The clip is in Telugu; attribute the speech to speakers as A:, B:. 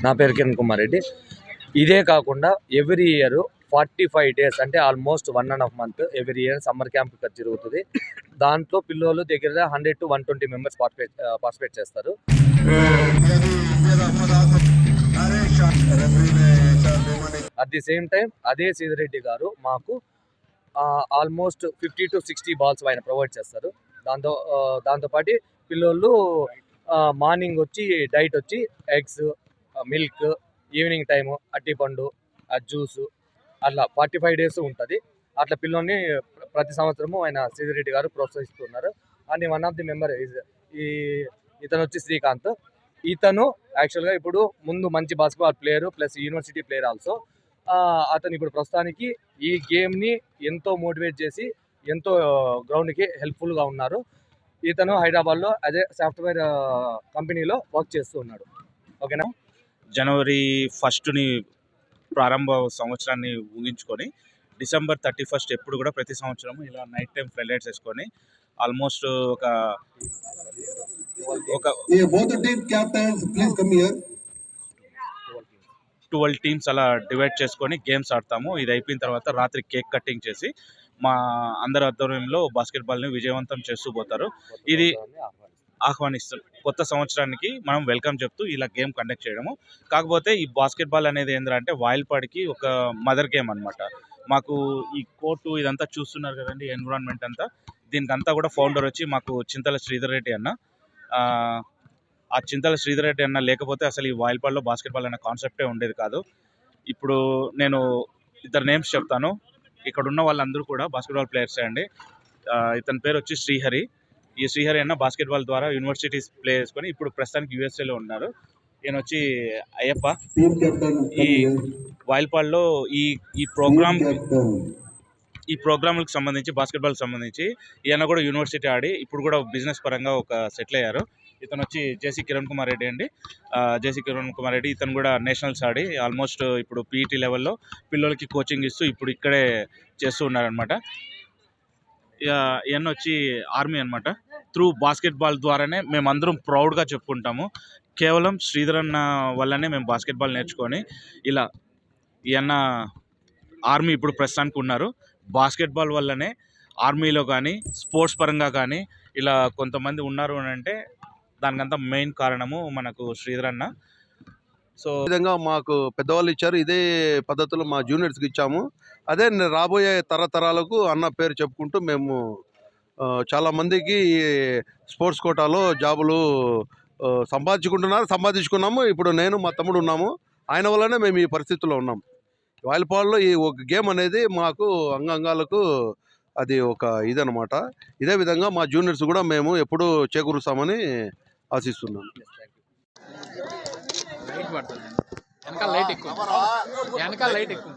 A: నా పేరు కిరణ్ కుమార్ రెడ్డి. ఇదే కాకుండా ఎవ్రీ ఇయర్ 45 days అంటే almost 1.5 month every year summer camp జరుగుతుంది. దాంట్లో పిల్లలు దగ్గర 100 to 120 మెంబర్స్ పార్టిసిపేట్ చేస్తారు. అట్ ది సేమ్ టైం అదే సీదిరెడ్డి గారు మాకు ఆల్మోస్ట్ 50 to 60 balls ఆయన ప్రొవైడ్ చేస్తారు. దాంతోపాటు పిల్లలు మార్నింగ్ వచ్చి డైట్ వచ్చి ఎగ్స్, మిల్క్, ఈవినింగ్ టైము అట్టిపండు, జ్యూస్, అట్లా 45 days ఉంటుంది. అట్లా పిల్లల్ని ప్రతి సంవత్సరము ఆయన సీదిరెడ్డి గారు ప్రోత్సహిస్తున్నారు. And one of the member ఇతను వచ్చి శ్రీకాంత్. ఇతను యాక్చువల్గా ఇప్పుడు ముందు మంచి basketball player plus university player also. అతను ఇప్పుడు ప్రస్తుతానికి ఈ గేమ్ని ఎంతో మోటివేట్ చేసి ఎంతో గ్రౌండ్కి హెల్ప్ఫుల్గా ఉన్నారు. ఇతను హైదరాబాద్లో అదే సాఫ్ట్వేర్ కంపెనీలో వర్క్ చేస్తూ ఉన్నాడు. ఓకేనా.
B: జనవరి 1 ప్రారంభ సంవత్సరాన్ని ఊహించుకొని December 31 ఎప్పుడు కూడా ప్రతి సంవత్సరం ఇలా నైట్ టైం ఫ్లైట్స్ వేసుకొని ఆల్మోస్ట్ ఒక 12 teams అలా డివైడ్ చేసుకొని గేమ్స్ ఆడతాము. ఇది అయిపోయిన తర్వాత రాత్రి కేక్ కటింగ్ చేసి మా అందరి ఆధ్వర్యంలో బాస్కెట్బాల్ని విజయవంతం చేస్తూ పోతారు. ఇది ఆహ్వానిస్తారు. కొత్త సంవత్సరానికి మనం వెల్కమ్ చెప్తూ ఇలా గేమ్ కండక్ట్ చేయడము. కాకపోతే ఈ బాస్కెట్బాల్ అనేది ఏంటంటే వాయిల్పాడికి ఒక మదర్ గేమ్ అనమాట. మాకు ఈ కోర్టు ఇదంతా చూస్తున్నారు కదండి, ఎన్విరాన్మెంట్ అంతా, దీనికంతా కూడా ఫౌండర్ వచ్చి మాకు చింతల శ్రీధర్ రెడ్డి అన్న. ఆ చింతల శ్రీధర్ రెడ్డి అన్న లేకపోతే అసలు ఈ వాయిల్పాడ్లో బాస్కెట్బాల్ అనే కాన్సెప్టే ఉండేది కాదు. ఇప్పుడు నేను ఇద్దరు నేమ్స్ చెప్తాను. ఇక్కడ ఉన్న వాళ్ళందరూ కూడా బాస్కెట్బాల్ ప్లేయర్సే అండి. ఇతని పేరు వచ్చి శ్రీహరి. ఈ శ్రీహరి అన్న బాస్కెట్బాల్ ద్వారా యూనివర్సిటీస్ ప్లే చేసుకొని ఇప్పుడు ప్రస్తుతానికి యూఎస్ఏలో ఉన్నారు. ఈయన వచ్చి అయ్యప్ప. ఈ వాయిల్పాడ్లో ఈ ప్రోగ్రాంలకు సంబంధించి బాస్కెట్బాల్ సంబంధించి ఈయన కూడా యూనివర్సిటీ ఆడి ఇప్పుడు కూడా బిజినెస్ పరంగా ఒక సెటిల్ అయ్యారు. ఇతను వచ్చి జేసీ కిరణ్ కుమార్ రెడ్డి అండి. జేసీ కిరణ్ కుమార్ రెడ్డి ఇతను కూడా నేషనల్స్ ఆడి ఆల్మోస్ట్ ఇప్పుడు పీఈటీ లెవెల్లో పిల్లలకి కోచింగ్ ఇస్తూ ఇప్పుడు ఇక్కడే చేస్తూ ఉన్నారనమాట. ఈయన వచ్చి ఆర్మీ అనమాట. త్రూ బాస్కెట్బాల్ ద్వారానే మేమందరం ప్రౌడ్గా చెప్పుకుంటాము. కేవలం శ్రీధర్ అన్న వల్లనే మేము బాస్కెట్బాల్ నేర్చుకొని ఇలా ఈయన ఆర్మీ ఇప్పుడు ప్రస్తుతానికి ఉన్నారు. బాస్కెట్బాల్ వల్లనే ఆర్మీలో కానీ స్పోర్ట్స్ పరంగా కానీ ఇలా కొంతమంది ఉన్నారు అని అంటే దానికంతా మెయిన్ కారణము మనకు శ్రీధర్ అన్న.
C: సో విధంగా మాకు పెద్దవాళ్ళు ఇచ్చారు, ఇదే పద్ధతిలో మా జూనియర్స్కి ఇచ్చాము. అదే రాబోయే తరతరాలకు అన్న పేరు చెప్పుకుంటూ మేము చాలామందికి స్పోర్ట్స్ కోటాలో జాబులు సంపాదించుకున్నాము. ఇప్పుడు నేను మా తమ్ముడు ఉన్నాము. ఆయన వల్లనే మేము ఈ పరిస్థితుల్లో ఉన్నాం. వాయిల్పాడ్లో ఈ ఒక గేమ్ అనేది మాకు అంగాంగాలకు అది ఒక ఇదనమాట. ఇదే విధంగా మా జూనియర్స్ కూడా మేము ఎప్పుడూ చేకూరుస్తామని ఆశిస్తున్నాను.
D: వెనకాల లైట్ ఎక్కువ